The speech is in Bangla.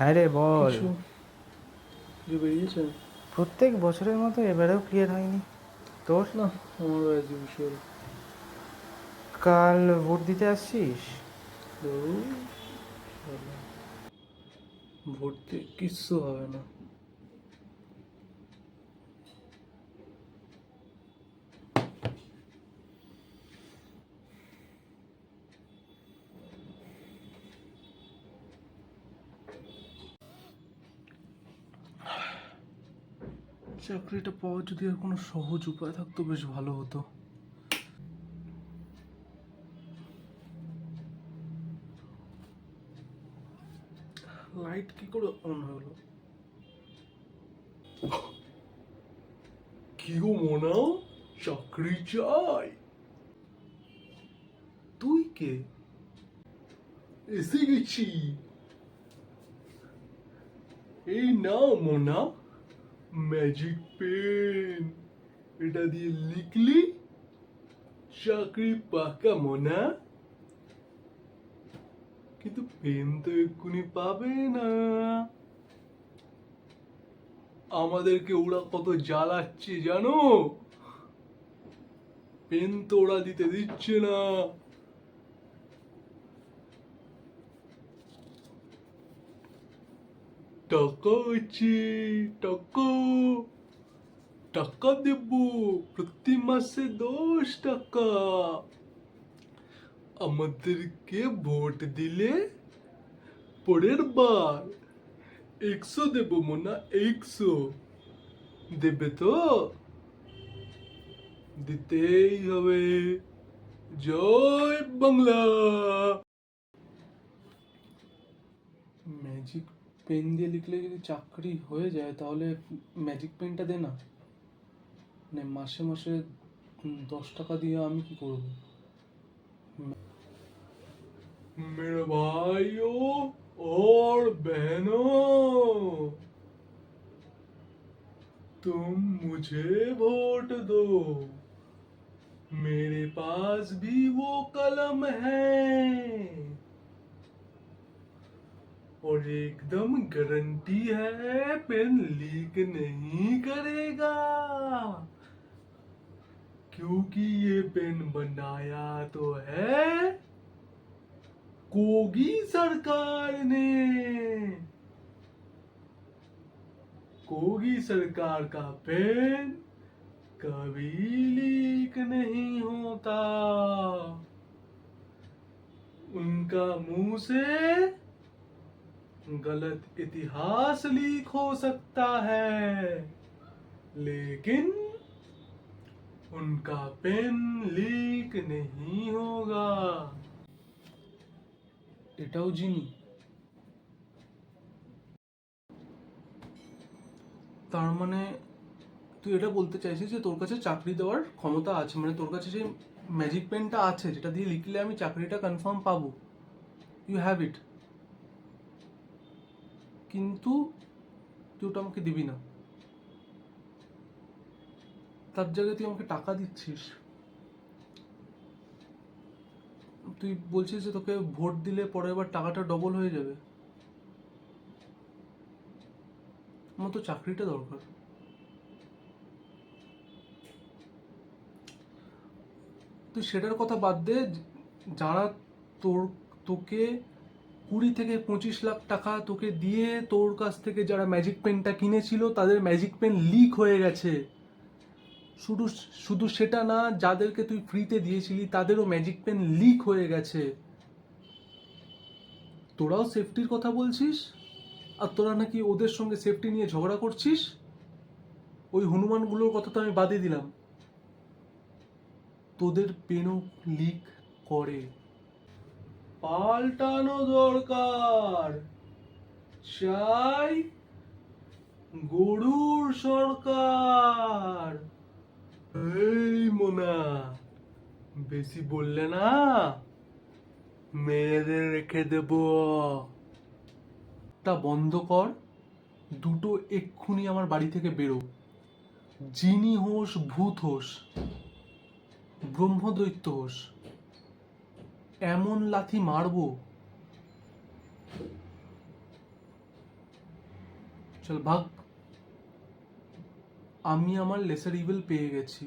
হ্যাঁ রে বল। কিছু যে বেরিয়েছে প্রত্যেক বছরের মতো এবারেও ক্লিয়ার হয়নি তোর। না, আমারও অ্যাজ ইউজুয়াল। কাল ভোট দিতে আসছিস? ভর্তি কিচ্ছু হবে না। চাকরিটা পাওয়ার যদি আর কোনো সহজ উপায় থাকতো বেশ ভালো হতো। লাইট কি করে অন হলো? কি গো মোনা, চাকরি চাই? তুই কে? এসে গেছি। এই নাও মোনা, ম্যাজিক পেন। এটা দিয়ে লিখলি চাকরি পাকা মোনা। কিন্তু পেন তো এক্ষুনি পাবে না। আমাদেরকে ওরা কত জ্বালাচ্ছে জানো? পেন তো ওরা দিতে দিচ্ছে না। টাকা আছে, টাকা। টাকা দেব প্রতি মাসে 10 টাকা। আমাদেরকে ভোট দিলে পরের বার 100 দেব মোনা, 100 দেবে তো? দিতেই হবে। জয় বাংলা। ম্যাজিক পেন দিয়ে লিখলে যদি চাকরি হয়ে যায় তাহলে ম্যাজিক পেনটা দে না। মানে মাসে মাসে 10 টাকা দিয়ে আমি কি করব? मेरे भाइयों और बहनों, तुम मुझे वोट दो। मेरे पास भी वो कलम है और एकदम गारंटी है पेन लीक नहीं करेगा, क्योंकि ये पेन बनाया तो है कोगी सरकार ने। कोगी सरकार का पेन कभी लीक नहीं होता। उनका मुंह से गलत इतिहास लीक हो सकता है, लेकिन उनका पेन लीक नहीं होगा। এটাও জিনি। তার মানে তুই এটা বলতে চাইছিস যে তোর কাছে চাকরি দেওয়ার ক্ষমতা আছে, মানে তোর কাছে সেই ম্যাজিক পেনটা আছে যেটা দিয়ে লিখলে আমি চাকরিটা কনফার্ম পাবো। ইউ হ্যাভ ইট, কিন্তু তুই ওটা আমাকে দিবি না। তার জায়গায় তুই আমাকে টাকা দিচ্ছিস। তুই বলছিস যে তোকে ভোট দিলে পরের বার টাকাটা ডবল হয়ে যাবে। আমার তো চাকরিটা দরকার। তুই সেটার কথা বাদ দে। যারা তোর তোকে 20 থেকে 25 লাখ টাকা তোকে দিয়ে তোর কাছ থেকে যারা ম্যাজিক পেনটা কিনেছিল তাদের ম্যাজিক পেন লিক হয়ে গেছে। শুধু শুধু সেটা না, যাদেরকে তুই ফ্রিতে দিয়েছিলি তাদেরও ম্যাজিক পেন লিক হয়ে গেছে। তোরাও সেফটির কথা বলছিস, আর তোরা নাকি ওদের সঙ্গে সেফটি নিয়ে ঝগড়া করছিস। ওই হনুমানগুলোর কথা তো আমি বাদই দিলাম, তোদের পেনও লিক করে। পাল্টানো দরকার। চাই গরুর সরকার। এই মোনা, বেশি বললে না মেয়েদের রেখে দেব। তা বন্ধ কর, দুটো এক্ষুনি আমার বাড়ি থেকে বেরো। জিনি হোস, ভূত হোস, ব্রহ্মদৈত্য হোস, এমন লাথি মারবো চল ভাগ। আমি আমার লেসার ইভিল পেয়ে গেছি।